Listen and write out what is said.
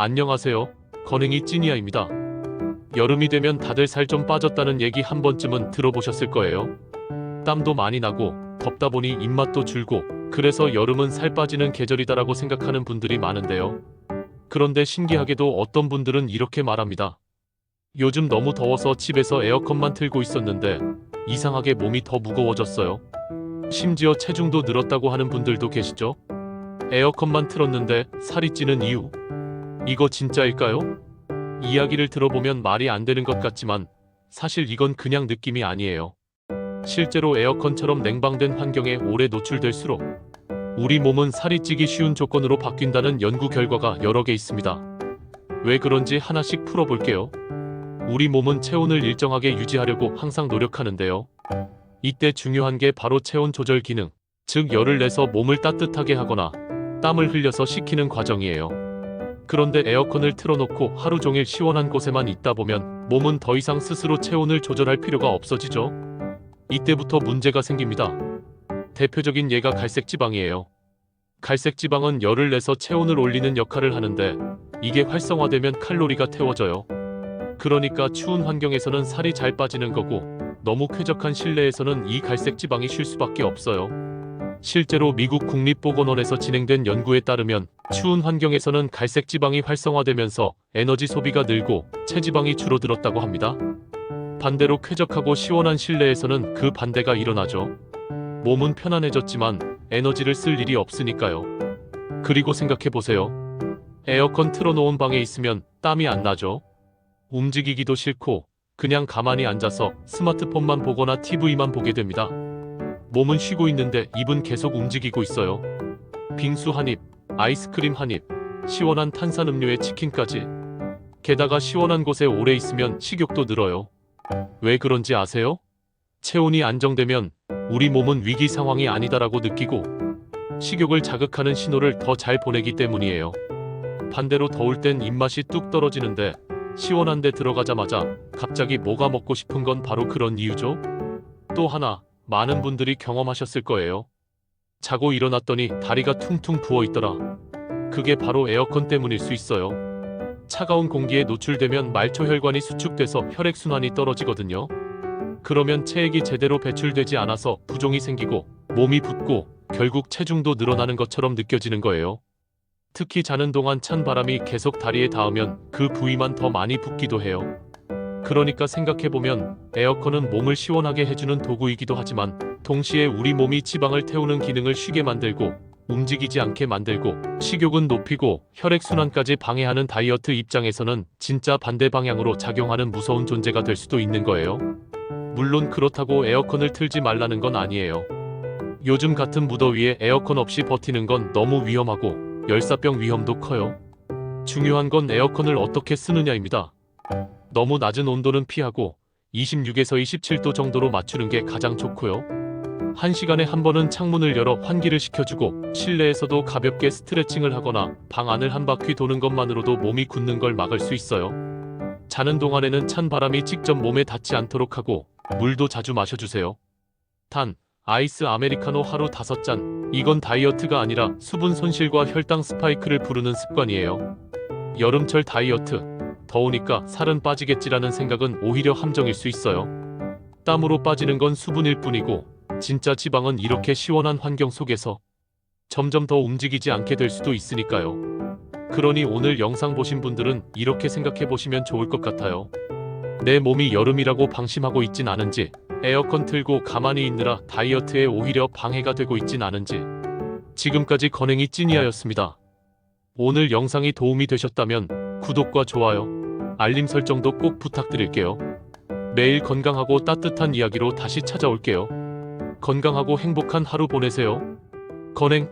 안녕하세요. 건행이 찐이야입니다. 여름이 되면 다들 살 좀 빠졌다는 얘기 한 번쯤은 들어보셨을 거예요. 땀도 많이 나고 덥다 보니 입맛도 줄고 그래서 여름은 살 빠지는 계절이다라고 생각하는 분들이 많은데요. 그런데 신기하게도 어떤 분들은 이렇게 말합니다. 요즘 너무 더워서 집에서 에어컨만 틀고 있었는데 이상하게 몸이 더 무거워졌어요. 심지어 체중도 늘었다고 하는 분들도 계시죠? 에어컨만 틀었는데 살이 찌는 이유. 이거 진짜일까요? 이야기를 들어보면 말이 안 되는 것 같지만 사실 이건 그냥 느낌이 아니에요. 실제로 에어컨처럼 냉방된 환경에 오래 노출될수록 우리 몸은 살이 찌기 쉬운 조건으로 바뀐다는 연구 결과가 여러 개 있습니다. 왜 그런지 하나씩 풀어볼게요. 우리 몸은 체온을 일정하게 유지하려고 항상 노력하는데요. 이때 중요한 게 바로 체온 조절 기능, 즉 열을 내서 몸을 따뜻하게 하거나 땀을 흘려서 식히는 과정이에요. 그런데 에어컨을 틀어놓고 하루 종일 시원한 곳에만 있다 보면 몸은 더 이상 스스로 체온을 조절할 필요가 없어지죠. 이때부터 문제가 생깁니다. 대표적인 예가 갈색지방이에요. 갈색지방은 열을 내서 체온을 올리는 역할을 하는데 이게 활성화되면 칼로리가 태워져요. 그러니까 추운 환경에서는 살이 잘 빠지는 거고 너무 쾌적한 실내에서는 이 갈색지방이 쉴 수밖에 없어요. 실제로 미국 국립보건원에서 진행된 연구에 따르면 추운 환경에서는 갈색지방이 활성화되면서 에너지 소비가 늘고 체지방이 줄어들었다고 합니다. 반대로 쾌적하고 시원한 실내에서는 그 반대가 일어나죠. 몸은 편안해졌지만 에너지를 쓸 일이 없으니까요. 그리고 생각해보세요. 에어컨 틀어놓은 방에 있으면 땀이 안 나죠. 움직이기도 싫고 그냥 가만히 앉아서 스마트폰만 보거나 TV만 보게 됩니다. 몸은 쉬고 있는데 입은 계속 움직이고 있어요. 빙수 한 입, 아이스크림 한 입, 시원한 탄산음료에 치킨까지. 게다가 시원한 곳에 오래 있으면 식욕도 늘어요. 왜 그런지 아세요? 체온이 안정되면 우리 몸은 위기 상황이 아니다라고 느끼고 식욕을 자극하는 신호를 더 잘 보내기 때문이에요. 반대로 더울 땐 입맛이 뚝 떨어지는데 시원한 데 들어가자마자 갑자기 뭐가 먹고 싶은 건 바로 그런 이유죠. 또 하나, 많은 분들이 경험하셨을 거예요. 자고 일어났더니 다리가 퉁퉁 부어 있더라. 그게 바로 에어컨 때문일 수 있어요. 차가운 공기에 노출되면 말초혈관이 수축돼서 혈액순환이 떨어지거든요. 그러면 체액이 제대로 배출되지 않아서 부종이 생기고 몸이 붓고 결국 체중도 늘어나는 것처럼 느껴지는 거예요. 특히 자는 동안 찬 바람이 계속 다리에 닿으면 그 부위만 더 많이 붓기도 해요. 그러니까 생각해보면 에어컨은 몸을 시원하게 해주는 도구이기도 하지만 동시에 우리 몸이 지방을 태우는 기능을 쉬게 만들고 움직이지 않게 만들고 식욕은 높이고 혈액순환까지 방해하는 다이어트 입장에서는 진짜 반대 방향으로 작용하는 무서운 존재가 될 수도 있는 거예요. 물론 그렇다고 에어컨을 틀지 말라는 건 아니에요. 요즘 같은 무더위에 에어컨 없이 버티는 건 너무 위험하고 열사병 위험도 커요. 중요한 건 에어컨을 어떻게 쓰느냐입니다. 너무 낮은 온도는 피하고 26에서 27도 정도로 맞추는 게 가장 좋고요. 1시간에 한 번은 창문을 열어 환기를 시켜주고 실내에서도 가볍게 스트레칭을 하거나 방 안을 한 바퀴 도는 것만으로도 몸이 굳는 걸 막을 수 있어요. 자는 동안에는 찬 바람이 직접 몸에 닿지 않도록 하고 물도 자주 마셔주세요. 단, 아이스 아메리카노 하루 5잔. 이건 다이어트가 아니라 수분 손실과 혈당 스파이크를 부르는 습관이에요. 여름철 다이어트. 더우니까 살은 빠지겠지라는 생각은 오히려 함정일 수 있어요. 땀으로 빠지는 건 수분일 뿐이고 진짜 지방은 이렇게 시원한 환경 속에서 점점 더 움직이지 않게 될 수도 있으니까요. 그러니 오늘 영상 보신 분들은 이렇게 생각해 보시면 좋을 것 같아요. 내 몸이 여름이라고 방심하고 있진 않은지, 에어컨 틀고 가만히 있느라 다이어트에 오히려 방해가 되고 있진 않은지. 지금까지 건행이 찐이야였습니다. 오늘 영상이 도움이 되셨다면 구독과 좋아요, 알림 설정도 꼭 부탁드릴게요. 매일 건강하고 따뜻한 이야기로 다시 찾아올게요. 건강하고 행복한 하루 보내세요. 건행